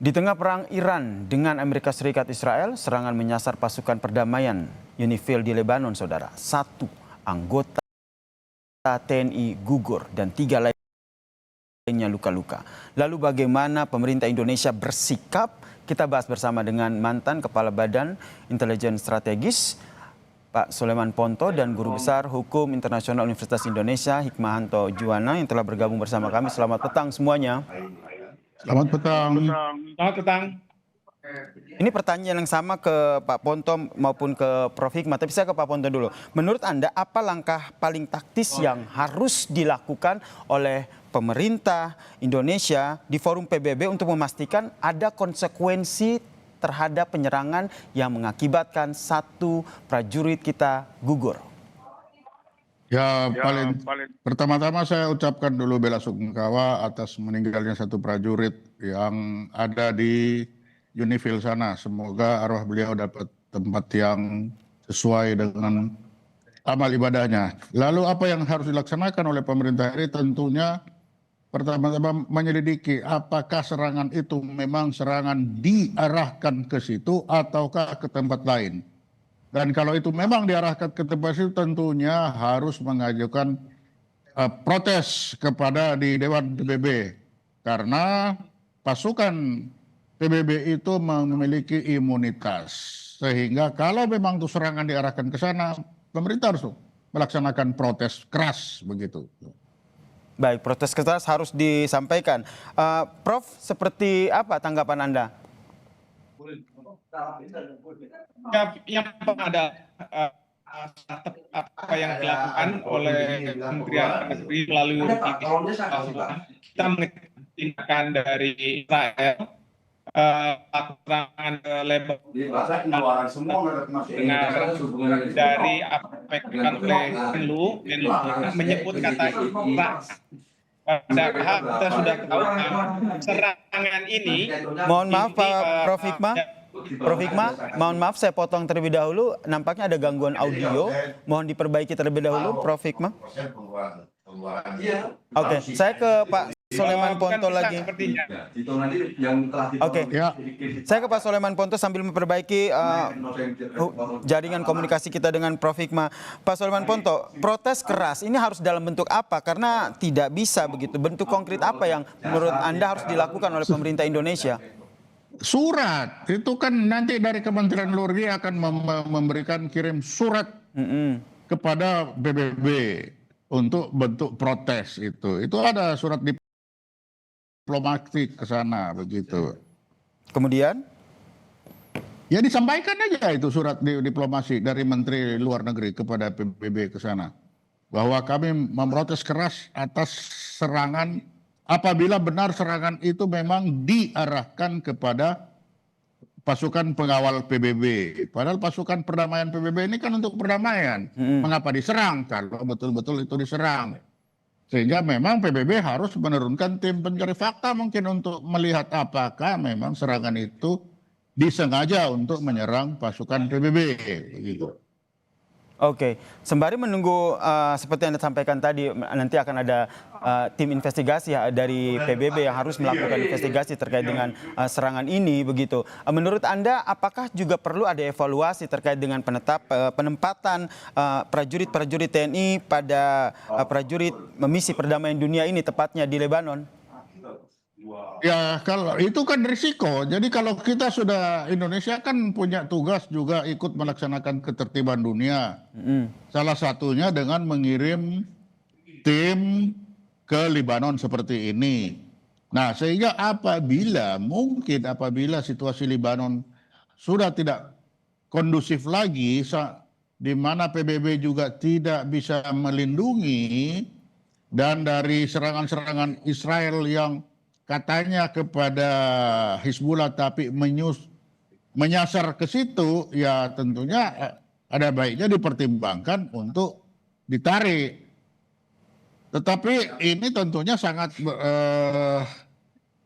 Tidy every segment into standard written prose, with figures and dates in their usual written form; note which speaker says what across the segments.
Speaker 1: Di tengah perang Iran dengan Amerika Serikat Israel, serangan menyasar pasukan perdamaian UNIFIL di Lebanon, saudara. 1 anggota TNI gugur dan 3 lainnya luka-luka. Lalu bagaimana pemerintah Indonesia bersikap? Kita bahas bersama dengan mantan Kepala Badan Intelijen Strategis, Pak Soleman Ponto, dan Guru Besar Hukum Internasional Universitas Indonesia, Hikmahanto Juwana, yang telah bergabung bersama kami. Selamat petang semuanya.
Speaker 2: Selamat petang.
Speaker 3: Selamat petang.
Speaker 1: Ini pertanyaan yang sama ke Pak Ponto maupun ke Prof. Hikmah, tapi saya ke Pak Ponto dulu. Menurut Anda, apa langkah paling taktis yang harus dilakukan oleh pemerintah Indonesia di forum PBB untuk memastikan ada konsekuensi terhadap penyerangan yang mengakibatkan 1 prajurit kita gugur?
Speaker 2: Ya, paling pertama-tama saya ucapkan dulu bela sungkawa atas meninggalnya 1 prajurit yang ada di UNIFIL sana. Semoga arwah beliau dapat tempat yang sesuai dengan amal ibadahnya. Lalu apa yang harus dilaksanakan oleh pemerintah ini? Tentunya pertama-tama menyelidiki apakah serangan itu memang serangan diarahkan ke situ ataukah ke tempat lain. Dan kalau itu memang diarahkan ke tempat itu, tentunya harus mengajukan protes kepada di Dewan PBB. Karena pasukan PBB itu memiliki imunitas. Sehingga kalau memang itu serangan diarahkan ke sana, pemerintah harus melaksanakan protes keras begitu.
Speaker 1: Baik, protes keras harus disampaikan. Prof, seperti apa tanggapan Anda?
Speaker 3: Yang ada apa yang dilakukan oleh Kementerian Negeri melalui kita tindakan dari Israel serangan ke Lebanon dari apa yang dilakukan oleh Menlu menyebut kata Israel. Padahal kita sudah tahu serangan ini.
Speaker 1: Mohon maaf Pak Prof. Hikmah. Prof. Hikmah, mohon maaf saya potong terlebih dahulu. Nampaknya ada gangguan audio. Mohon diperbaiki terlebih dahulu, Prof. Hikmah. Oke, saya ke Pak Soleman Ponto lagi. Oke, saya ke Pak Soleman Ponto sambil memperbaiki jaringan komunikasi kita dengan Prof. Hikmah. Pak Soleman Ponto, protes keras ini harus dalam bentuk apa? Karena tidak bisa begitu. Bentuk konkret apa yang menurut Anda harus dilakukan oleh pemerintah Indonesia?
Speaker 2: Surat itu kan nanti dari Kementerian Luar Negeri akan memberikan kirim surat kepada PBB untuk bentuk protes itu. Itu ada surat diplomatik ke sana begitu.
Speaker 1: Kemudian?
Speaker 2: Ya disampaikan aja itu surat diplomasi dari Menteri Luar Negeri kepada PBB ke sana. Bahwa kami memprotes keras atas serangan apabila benar serangan itu memang diarahkan kepada pasukan pengawal PBB. Padahal pasukan perdamaian PBB ini kan untuk perdamaian. Mengapa diserang kalau betul-betul itu diserang? Sehingga memang PBB harus menurunkan tim pencari fakta mungkin untuk melihat apakah memang serangan itu disengaja untuk menyerang pasukan PBB. Begitu.
Speaker 1: Oke, sembari menunggu seperti yang Anda sampaikan tadi, nanti akan ada tim investigasi dari PBB yang harus melakukan investigasi terkait dengan serangan ini begitu. Menurut Anda, apakah juga perlu ada evaluasi terkait dengan penempatan prajurit-prajurit TNI pada prajurit misi perdamaian dunia ini, tepatnya di Lebanon?
Speaker 2: Ya kalau itu kan risiko. Jadi kalau kita sudah Indonesia kan punya tugas juga ikut melaksanakan ketertiban dunia. Salah satunya dengan mengirim tim ke Lebanon seperti ini. Nah sehingga apabila situasi Lebanon sudah tidak kondusif lagi, di mana PBB juga tidak bisa melindungi, dan dari serangan-serangan Israel yang katanya kepada Hizbullah tapi menyasar ke situ, ya tentunya ada baiknya dipertimbangkan untuk ditarik. Tetapi ini tentunya sangat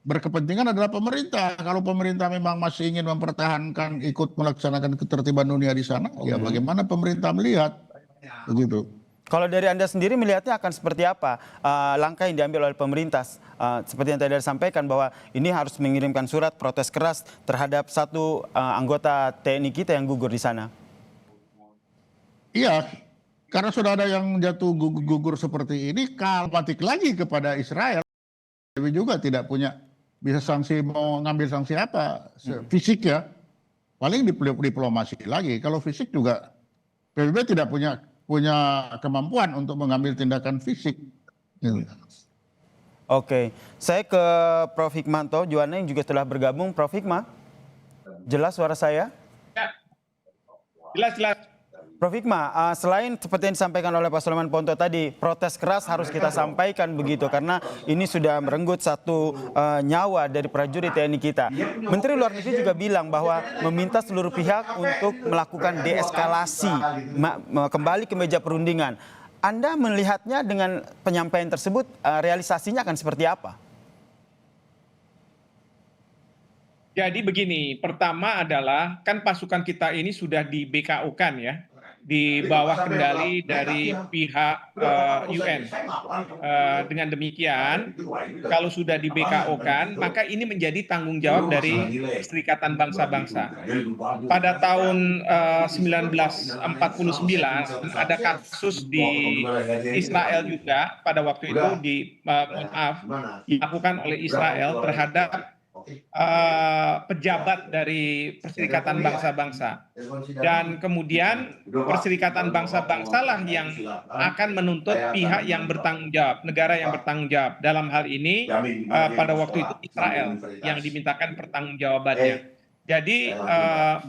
Speaker 2: berkepentingan adalah pemerintah. Kalau pemerintah memang masih ingin mempertahankan ikut melaksanakan ketertiban dunia di sana, ya bagaimana pemerintah melihat begitu.
Speaker 1: Kalau dari Anda sendiri melihatnya akan seperti apa langkah yang diambil oleh pemerintah? Seperti yang tadi disampaikan bahwa ini harus mengirimkan surat protes keras terhadap satu anggota TNI kita yang gugur di sana.
Speaker 2: Iya, karena sudah ada yang jatuh gugur seperti ini, kalau patik lagi kepada Israel, tapi juga tidak punya bisa sanksi, mau ngambil sanksi apa, fisik ya, paling diplomasi lagi. Kalau fisik juga PBB tidak punya kemampuan untuk mengambil tindakan fisik.
Speaker 1: Oke, saya ke Prof. Hikmanto Juwana yang juga telah bergabung. Prof. Hikmah, jelas suara saya?
Speaker 3: Ya, jelas.
Speaker 1: Prof. Hikmah, selain seperti yang disampaikan oleh Pak Sulaiman Ponto tadi, protes keras harus kita sampaikan begitu karena ini sudah merenggut satu nyawa dari prajurit TNI kita. Menteri Luar Negeri juga bilang bahwa meminta seluruh pihak untuk melakukan deeskalasi, kembali ke meja perundingan. Anda melihatnya dengan penyampaian tersebut, realisasinya akan seperti apa?
Speaker 3: Jadi begini, pertama adalah kan pasukan kita ini sudah di BKO-kan ya, di bawah kendali dari pihak UN. Dengan demikian, kalau sudah di BKO-kan, maka ini menjadi tanggung jawab dari Perserikatan Bangsa-Bangsa. Pada tahun 1949 ada kasus di Israel juga pada waktu itu dilakukan oleh Israel terhadap pejabat dari Perserikatan Bangsa-Bangsa, dan kemudian Perserikatan Bangsa-Bangsa lah yang akan menuntut pihak yang bertanggung jawab, negara yang bertanggung jawab. Dalam hal ini pada waktu itu Israel yang dimintakan pertanggungjawabannya. Jadi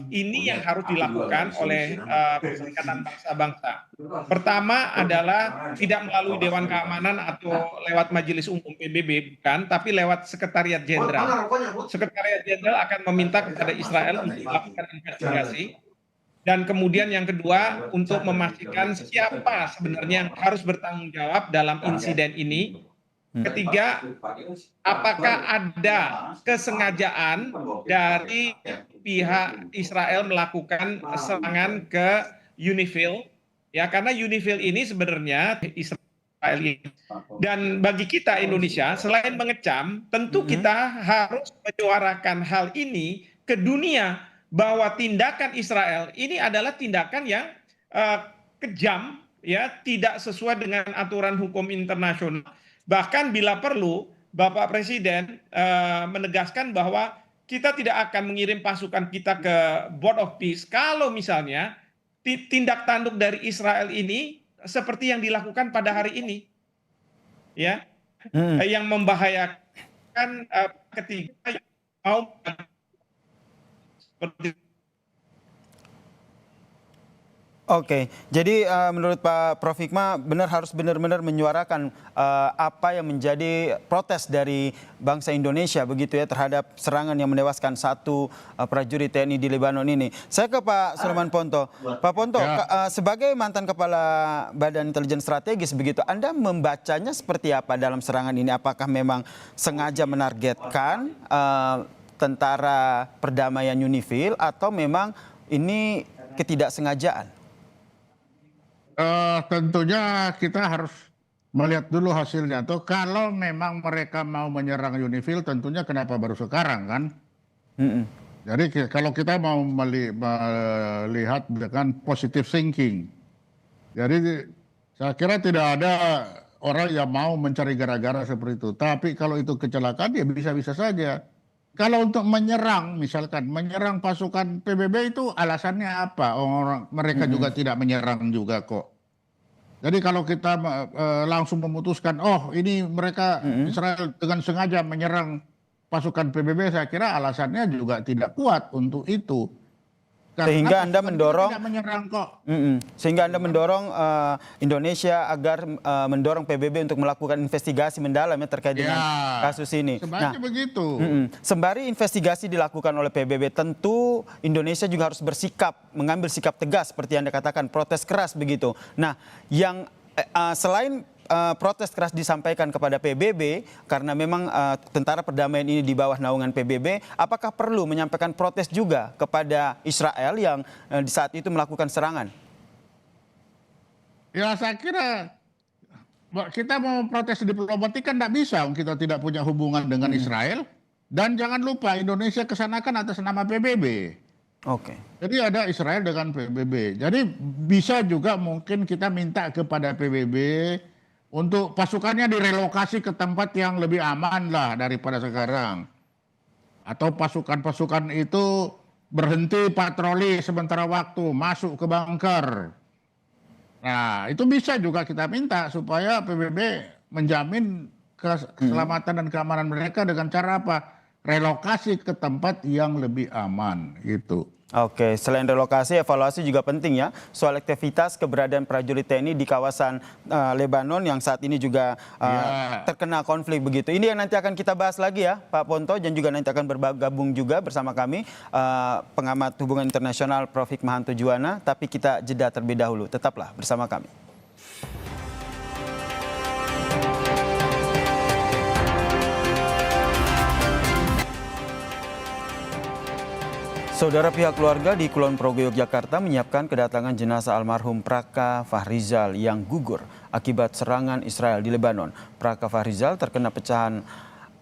Speaker 3: ini yang harus dilakukan oleh Perserikatan Bangsa-Bangsa. Pertama adalah tidak melalui Dewan Keamanan atau lewat Majelis Umum PBB, bukan, tapi lewat Sekretariat Jenderal. Sekretariat Jenderal akan meminta kepada Israel untuk melakukan investigasi. Dan kemudian yang kedua, untuk memastikan siapa sebenarnya yang harus bertanggung jawab dalam insiden ini. Ketiga, apakah ada kesengajaan dari pihak Israel melakukan serangan ke UNIFIL, ya, karena UNIFIL ini sebenarnya Israel ini. Dan bagi kita Indonesia, selain mengecam, tentu kita harus menyuarakan hal ini ke dunia bahwa tindakan Israel ini adalah tindakan yang kejam, ya, tidak sesuai dengan aturan hukum internasional. Bahkan bila perlu, Bapak Presiden menegaskan bahwa kita tidak akan mengirim pasukan kita ke Board of Peace kalau misalnya tindak tanduk dari Israel ini seperti yang dilakukan pada hari ini, ya, yang membahayakan ketika mau seperti.
Speaker 1: Oke, jadi menurut Pak Prof. Hikmah harus benar-benar menyuarakan apa yang menjadi protes dari bangsa Indonesia begitu ya terhadap serangan yang menewaskan satu prajurit TNI di Lebanon ini. Saya ke Pak Sulaiman Ponto. Pak Ponto, ya, sebagai mantan Kepala Badan Intelijen Strategis begitu, Anda membacanya seperti apa dalam serangan ini? Apakah memang sengaja menargetkan tentara perdamaian UNIFIL atau memang ini ketidaksengajaan?
Speaker 2: Tentunya kita harus melihat dulu hasilnya. Tuh, kalau memang mereka mau menyerang UNIFIL, tentunya kenapa baru sekarang kan? Jadi kalau kita mau melihat dengan positive thinking, jadi saya kira tidak ada orang yang mau mencari gara-gara seperti itu. Tapi kalau itu kecelakaan, ya bisa-bisa saja. Kalau untuk menyerang, misalkan menyerang pasukan PBB itu alasannya apa? Mereka juga tidak menyerang juga kok. Jadi kalau kita langsung memutuskan, oh ini mereka Israel dengan sengaja menyerang pasukan PBB, saya kira alasannya juga tidak kuat untuk itu.
Speaker 1: Sehingga Anda mendorong,
Speaker 2: sehingga
Speaker 1: Anda mendorong Indonesia agar mendorong PBB untuk melakukan investigasi mendalam ya terkait dengan kasus ini.
Speaker 2: Sebenarnya begitu.
Speaker 1: Sembari investigasi dilakukan oleh PBB, tentu Indonesia juga harus bersikap, mengambil sikap tegas seperti Anda katakan, protes keras begitu. Nah, yang selain protes keras disampaikan kepada PBB karena memang tentara perdamaian ini di bawah naungan PBB, apakah perlu menyampaikan protes juga kepada Israel yang di saat itu melakukan serangan?
Speaker 2: Ya saya kira kita mau protes diplomatik kan tidak bisa, kita tidak punya hubungan dengan Israel. Dan jangan lupa Indonesia kesanakan atas nama PBB.
Speaker 1: Oke.
Speaker 2: Jadi ada Israel dengan PBB. Jadi bisa juga mungkin kita minta kepada PBB untuk pasukannya direlokasi ke tempat yang lebih aman lah daripada sekarang. Atau pasukan-pasukan itu berhenti patroli sementara waktu, masuk ke bunker. Nah, itu bisa juga kita minta supaya PBB menjamin keselamatan dan keamanan mereka dengan cara apa? Relokasi ke tempat yang lebih aman, gitu.
Speaker 1: Oke, selain relokasi, evaluasi juga penting ya. Soal aktivitas keberadaan prajurit TNI di kawasan Lebanon yang saat ini juga
Speaker 2: Ya.
Speaker 1: terkena konflik begitu. Ini yang nanti akan kita bahas lagi ya, Pak Ponto, dan juga nanti akan bergabung juga bersama kami pengamat hubungan internasional Prof. Hikmahanto Juwana. Tapi kita jeda terlebih dahulu. Tetaplah bersama kami. Saudara, pihak keluarga di Kulon Progo, Yogyakarta menyiapkan kedatangan jenazah almarhum Praka Fahrizal yang gugur akibat serangan Israel di Lebanon. Praka Fahrizal terkena pecahan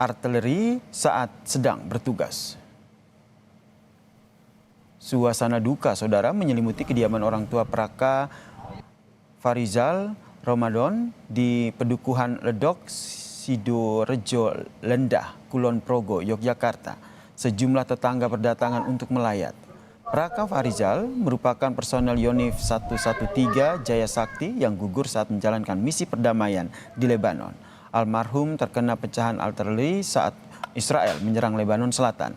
Speaker 1: artileri saat sedang bertugas. Suasana duka, saudara, menyelimuti kediaman orang tua Praka Fahrizal Ramadan di Pedukuhan Ledok, Sidorejo Lendah, Kulon Progo, Yogyakarta. Sejumlah tetangga berdatangan untuk melayat. Praka Fahrizal merupakan personel Yonif 113 Jaya Sakti yang gugur saat menjalankan misi perdamaian di Lebanon. Almarhum terkena pecahan artileri saat Israel menyerang Lebanon Selatan.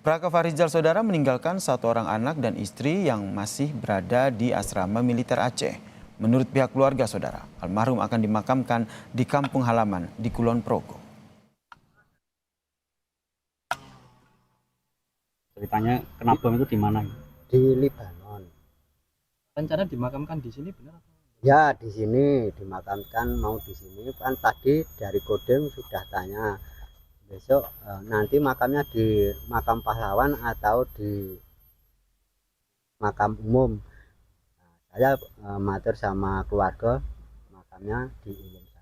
Speaker 1: Praka Fahrizal, saudara, meninggalkan satu orang anak dan istri yang masih berada di asrama militer Aceh. Menurut pihak keluarga, saudara, almarhum akan dimakamkan di kampung halaman di Kulon Progo.
Speaker 4: Ceritanya kena bom itu di mana?
Speaker 5: Di Lebanon.
Speaker 4: Rencana dimakamkan di sini benar atau?
Speaker 5: Ya, di sini dimakamkan, mau di sini kan tadi dari Kodim sudah tanya. Besok nanti makamnya di makam pahlawan atau di makam umum. Nah, saya matur sama keluarga makamnya di umum saja.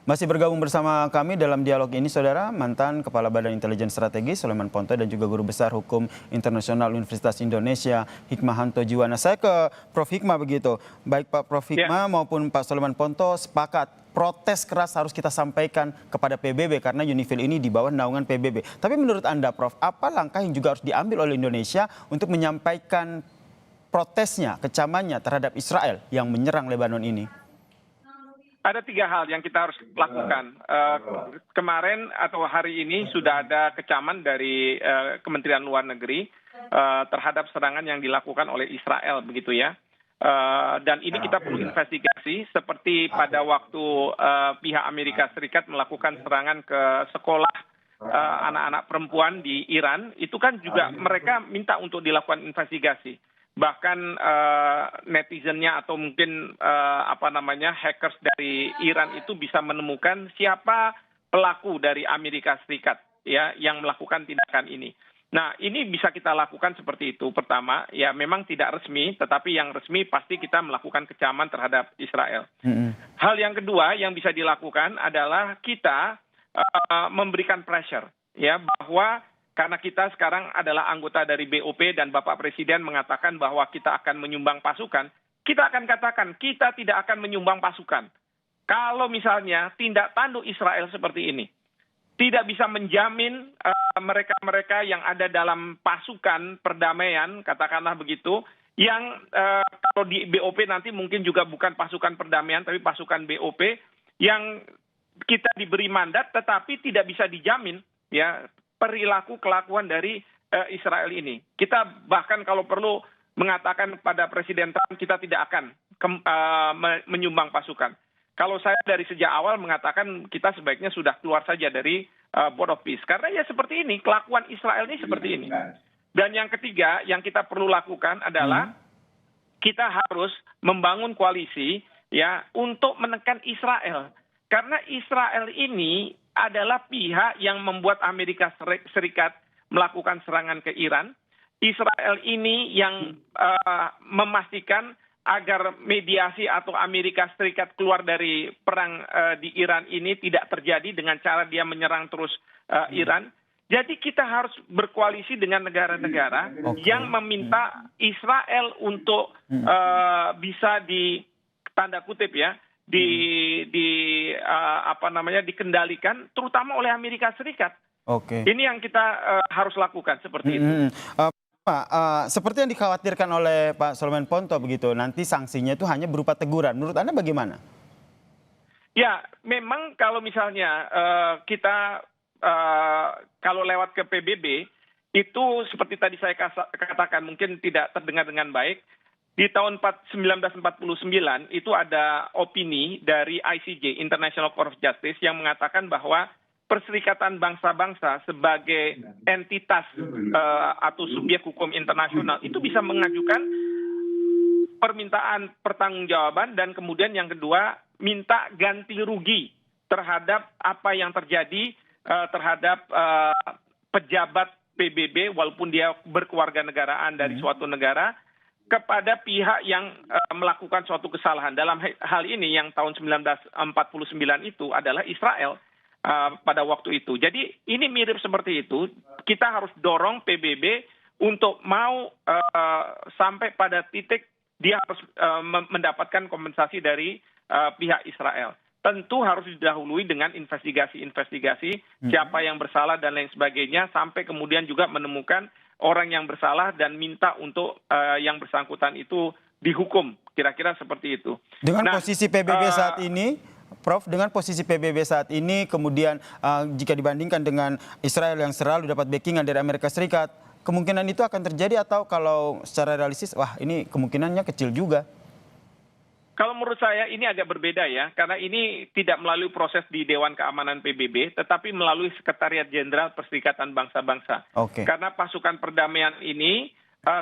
Speaker 1: Masih bergabung bersama kami dalam dialog ini, saudara, mantan Kepala Badan Intelijen Strategis Sulaiman Ponto dan juga Guru Besar Hukum Internasional Universitas Indonesia Hikmahanto Juwana. Saya ke Prof. Hikmah begitu. Baik Pak Prof. Hikmah maupun Pak Sulaiman Ponto sepakat protes keras harus kita sampaikan kepada PBB karena UNIFIL ini di bawah naungan PBB. Tapi menurut Anda, Prof, apa langkah yang juga harus diambil oleh Indonesia untuk menyampaikan protesnya, kecamannya terhadap Israel yang menyerang Lebanon ini?
Speaker 3: Ada 3 hal yang kita harus lakukan. Kemarin atau hari ini sudah ada kecaman dari Kementerian Luar Negeri terhadap serangan yang dilakukan oleh Israel, begitu ya. Dan ini kita perlu investigasi seperti pada waktu pihak Amerika Serikat melakukan serangan ke sekolah anak-anak perempuan di Iran, itu kan juga mereka minta untuk dilakukan investigasi. Bahkan netizennya atau mungkin hackers dari Iran itu bisa menemukan siapa pelaku dari Amerika Serikat ya yang melakukan tindakan ini. Nah, ini bisa kita lakukan seperti itu. Pertama, ya memang tidak resmi, tetapi yang resmi pasti kita melakukan kecaman terhadap Israel. Hal yang kedua yang bisa dilakukan adalah kita memberikan pressure ya bahwa karena kita sekarang adalah anggota dari BOP dan Bapak Presiden mengatakan bahwa kita akan menyumbang pasukan, kita akan katakan kita tidak akan menyumbang pasukan. Kalau misalnya tindak tanduk Israel seperti ini, tidak bisa menjamin mereka-mereka yang ada dalam pasukan perdamaian, katakanlah begitu, yang kalau di BOP nanti mungkin juga bukan pasukan perdamaian, tapi pasukan BOP yang kita diberi mandat tetapi tidak bisa dijamin ya perilaku kelakuan dari Israel ini. Kita bahkan kalau perlu mengatakan pada Presiden Trump kita tidak akan menyumbang pasukan. Kalau saya dari sejak awal mengatakan kita sebaiknya sudah keluar saja dari Board of Peace. Karena ya seperti ini, kelakuan Israel ini seperti ini. Dan yang ketiga yang kita perlu lakukan adalah kita harus membangun koalisi ya untuk menekan Israel. Karena Israel ini adalah pihak yang membuat Amerika Serikat melakukan serangan ke Iran. Israel ini yang memastikan agar mediasi atau Amerika Serikat keluar dari perang di Iran ini tidak terjadi dengan cara dia menyerang terus Iran. Jadi kita harus berkoalisi dengan negara-negara yang meminta Israel untuk bisa tanda kutip ya dikendalikan, terutama oleh Amerika Serikat. Ini yang kita harus lakukan seperti itu.
Speaker 1: Pak, seperti yang dikhawatirkan oleh Pak Soleman Ponto begitu, nanti sanksinya itu hanya berupa teguran. Menurut Anda bagaimana?
Speaker 3: Ya, memang kalau misalnya kita kalau lewat ke PBB, itu seperti tadi saya katakan mungkin tidak terdengar dengan baik. Di tahun 1949 itu ada opini dari ICJ, International Court of Justice, yang mengatakan bahwa Perserikatan Bangsa-Bangsa sebagai entitas atau subjek hukum internasional itu bisa mengajukan permintaan pertanggungjawaban, dan kemudian yang kedua minta ganti rugi terhadap apa yang terjadi terhadap pejabat PBB walaupun dia berkewarganegaraan dari suatu negara kepada pihak yang melakukan suatu kesalahan. Dalam hal ini yang tahun 1949 itu adalah Israel. Pada waktu itu. Jadi ini mirip seperti itu. Kita harus dorong PBB untuk mau sampai pada titik dia harus mendapatkan kompensasi dari pihak Israel. Tentu harus didahului dengan investigasi-investigasi siapa yang bersalah dan lain sebagainya, sampai kemudian juga menemukan orang yang bersalah dan minta untuk yang bersangkutan itu dihukum. Kira-kira seperti itu.
Speaker 1: Dengan posisi PBB saat ini, Prof, dengan posisi PBB saat ini, kemudian jika dibandingkan dengan Israel yang selalu dapat backingan dari Amerika Serikat, kemungkinan itu akan terjadi atau kalau secara realistis, wah ini kemungkinannya kecil juga?
Speaker 3: Kalau menurut saya ini agak berbeda ya, karena ini tidak melalui proses di Dewan Keamanan PBB, tetapi melalui Sekretariat Jenderal Perserikatan Bangsa-Bangsa. Karena pasukan perdamaian ini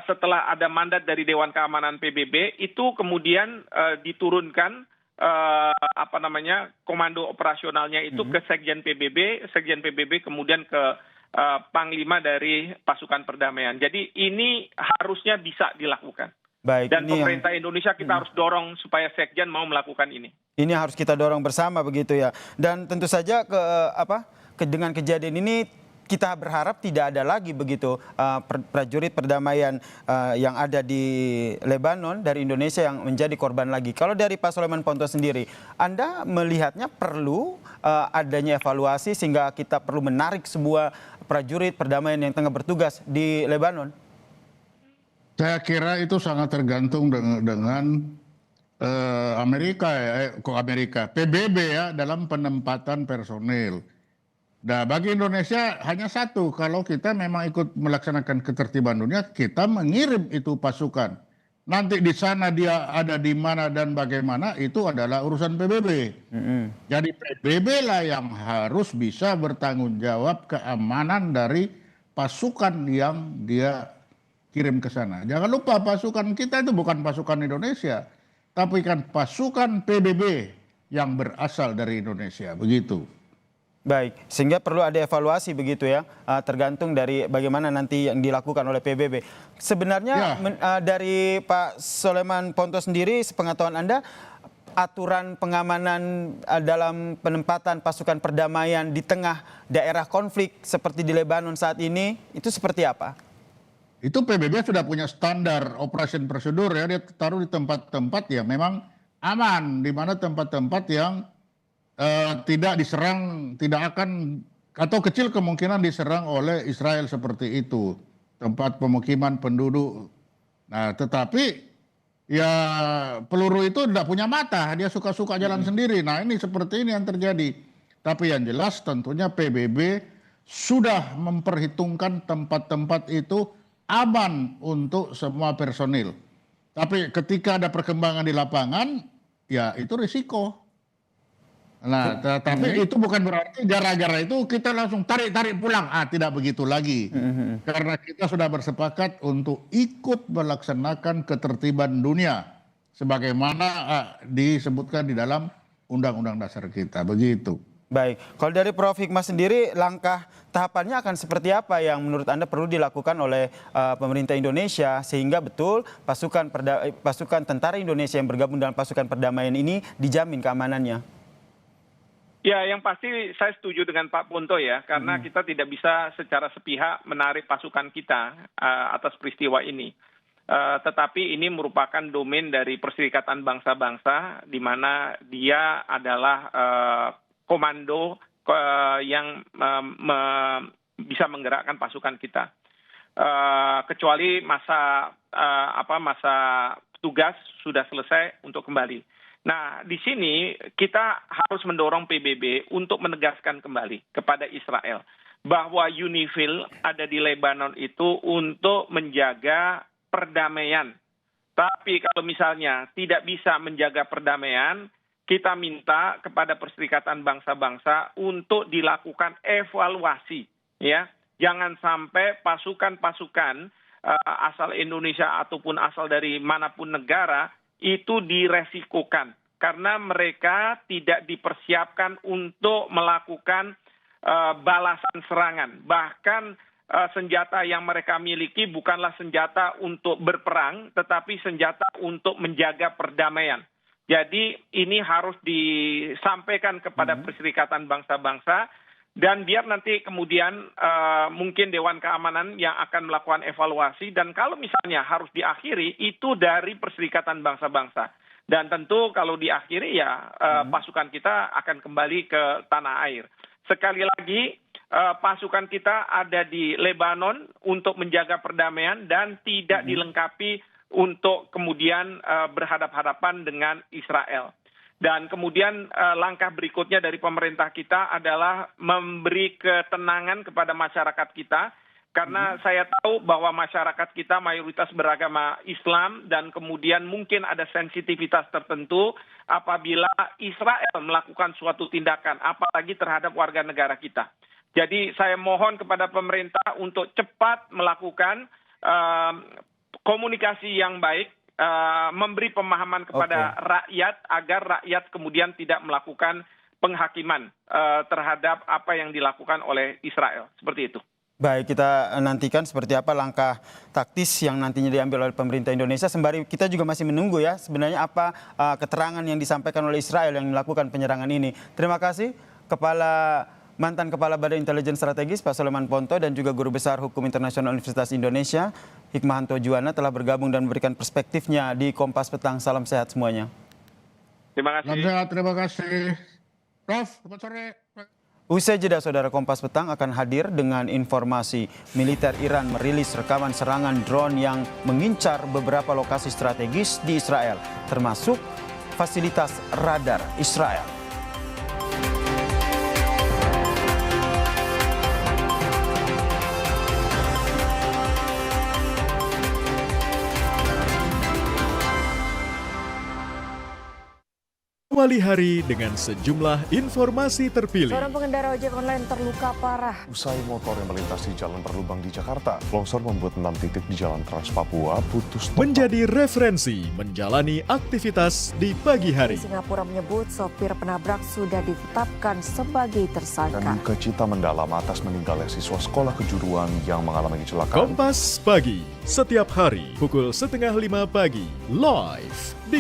Speaker 3: setelah ada mandat dari Dewan Keamanan PBB, itu kemudian diturunkan komando operasionalnya itu ke Sekjen PBB kemudian ke Panglima dari pasukan perdamaian. Jadi ini harusnya bisa dilakukan.
Speaker 1: Baik,
Speaker 3: dan pemerintah Indonesia kita harus dorong supaya Sekjen mau melakukan ini. Ini
Speaker 1: harus kita dorong bersama begitu ya. Dan tentu saja dengan kejadian ini kita berharap tidak ada lagi begitu prajurit perdamaian yang ada di Lebanon dari Indonesia yang menjadi korban lagi. Kalau dari Pak Soleman Ponto sendiri, Anda melihatnya perlu adanya evaluasi sehingga kita perlu menarik sebuah prajurit perdamaian yang tengah bertugas di Lebanon?
Speaker 2: Saya kira itu sangat tergantung dengan Amerika PBB ya dalam penempatan personil. Nah, bagi Indonesia hanya satu, kalau kita memang ikut melaksanakan ketertiban dunia, kita mengirim itu pasukan. Nanti di sana dia ada di mana dan bagaimana, itu adalah urusan PBB. Jadi PBB lah yang harus bisa bertanggung jawab keamanan dari pasukan yang dia kirim ke sana. Jangan lupa pasukan kita itu bukan pasukan Indonesia, tapi kan pasukan PBB yang berasal dari Indonesia, begitu.
Speaker 1: Baik, sehingga perlu ada evaluasi begitu ya, tergantung dari bagaimana nanti yang dilakukan oleh PBB. Sebenarnya dari Pak Soleman Ponto sendiri, sepengetahuan Anda, aturan pengamanan dalam penempatan pasukan perdamaian di tengah daerah konflik seperti di Lebanon saat ini, itu seperti apa?
Speaker 2: Itu PBB sudah punya standar operation prosedur ya, dia taruh di tempat-tempat yang memang aman, di mana tempat-tempat yang tidak diserang, tidak akan atau kecil kemungkinan diserang oleh Israel seperti itu, tempat pemukiman penduduk. Nah, tetapi ya peluru itu tidak punya mata, dia suka-suka jalan sendiri. Nah, ini seperti ini yang terjadi. Tapi yang jelas tentunya PBB sudah memperhitungkan tempat-tempat itu aman untuk semua personil. Tapi ketika ada perkembangan di lapangan, ya itu risiko. Nah, tapi itu bukan berarti gara-gara itu kita langsung tarik pulang. Tidak begitu lagi. Karena kita sudah bersepakat untuk ikut melaksanakan ketertiban dunia sebagaimana disebutkan di dalam Undang-Undang Dasar kita. Begitu.
Speaker 1: Baik, kalau dari Prof. Hikmah sendiri, langkah tahapannya akan seperti apa yang menurut Anda perlu dilakukan oleh pemerintah Indonesia sehingga betul pasukan tentara Indonesia yang bergabung dalam pasukan perdamaian ini dijamin keamanannya?
Speaker 3: Ya, yang pasti saya setuju dengan Pak Ponto ya, karena kita tidak bisa secara sepihak menarik pasukan kita atas peristiwa ini. Tetapi ini merupakan domain dari Perserikatan Bangsa-Bangsa, di mana dia adalah komando yang bisa menggerakkan pasukan kita. Kecuali masa tugas sudah selesai untuk kembali. Nah, di sini kita harus mendorong PBB untuk menegaskan kembali kepada Israel bahwa UNIFIL ada di Lebanon itu untuk menjaga perdamaian. Tapi kalau misalnya tidak bisa menjaga perdamaian, kita minta kepada Perserikatan Bangsa-Bangsa untuk dilakukan evaluasi, ya. Jangan sampai pasukan-pasukan asal Indonesia ataupun asal dari manapun negara itu diresikokan karena mereka tidak dipersiapkan untuk melakukan balasan serangan. Bahkan senjata yang mereka miliki bukanlah senjata untuk berperang, tetapi senjata untuk menjaga perdamaian. Jadi ini harus disampaikan kepada Perserikatan Bangsa-Bangsa, dan biar nanti kemudian mungkin Dewan Keamanan yang akan melakukan evaluasi, dan kalau misalnya harus diakhiri itu dari Perserikatan Bangsa-Bangsa. Dan tentu kalau diakhiri ya pasukan kita akan kembali ke tanah air. Sekali lagi pasukan kita ada di Lebanon untuk menjaga perdamaian dan tidak dilengkapi untuk kemudian berhadap-hadapan dengan Israel. Dan kemudian langkah berikutnya dari pemerintah kita adalah memberi ketenangan kepada masyarakat kita. Karena saya tahu bahwa masyarakat kita mayoritas beragama Islam dan kemudian mungkin ada sensitivitas tertentu apabila Israel melakukan suatu tindakan, apalagi terhadap warga negara kita. Jadi saya mohon kepada pemerintah untuk cepat melakukan komunikasi yang baik, memberi pemahaman kepada rakyat agar rakyat kemudian tidak melakukan penghakiman terhadap apa yang dilakukan oleh Israel. Seperti itu.
Speaker 1: Baik, kita nantikan seperti apa langkah taktis yang nantinya diambil oleh pemerintah Indonesia. Sembari kita juga masih menunggu ya sebenarnya apa keterangan yang disampaikan oleh Israel yang melakukan penyerangan ini. Terima kasih mantan Kepala Badan Intelijen Strategis Pak Soleman Ponto dan juga Guru Besar Hukum Internasional Universitas Indonesia Hikmahanto Juwana telah bergabung dan memberikan perspektifnya di Kompas Petang. Salam sehat semuanya.
Speaker 3: Terima kasih.
Speaker 2: Salam sehat, terima kasih. Prof, selamat sore.
Speaker 1: Usai jeda, saudara, Kompas Petang akan hadir dengan informasi militer Iran merilis rekaman serangan drone yang mengincar beberapa lokasi strategis di Israel, termasuk fasilitas radar Israel.
Speaker 6: Awali hari dengan sejumlah informasi terpilih.
Speaker 7: Seorang pengendara ojek online terluka parah.
Speaker 8: Usai motor yang melintasi jalan berlubang di Jakarta, longsor membuat 6 titik di Jalan Trans Papua putus total.
Speaker 6: Menjadi referensi menjalani aktivitas di pagi hari.
Speaker 7: Singapura menyebut sopir penabrak sudah ditetapkan sebagai tersangka.
Speaker 8: Dan duka cita mendalam atas meninggalnya siswa sekolah kejuruan yang mengalami kecelakaan.
Speaker 6: Kompas Pagi, setiap hari pukul 4:30 pagi, live di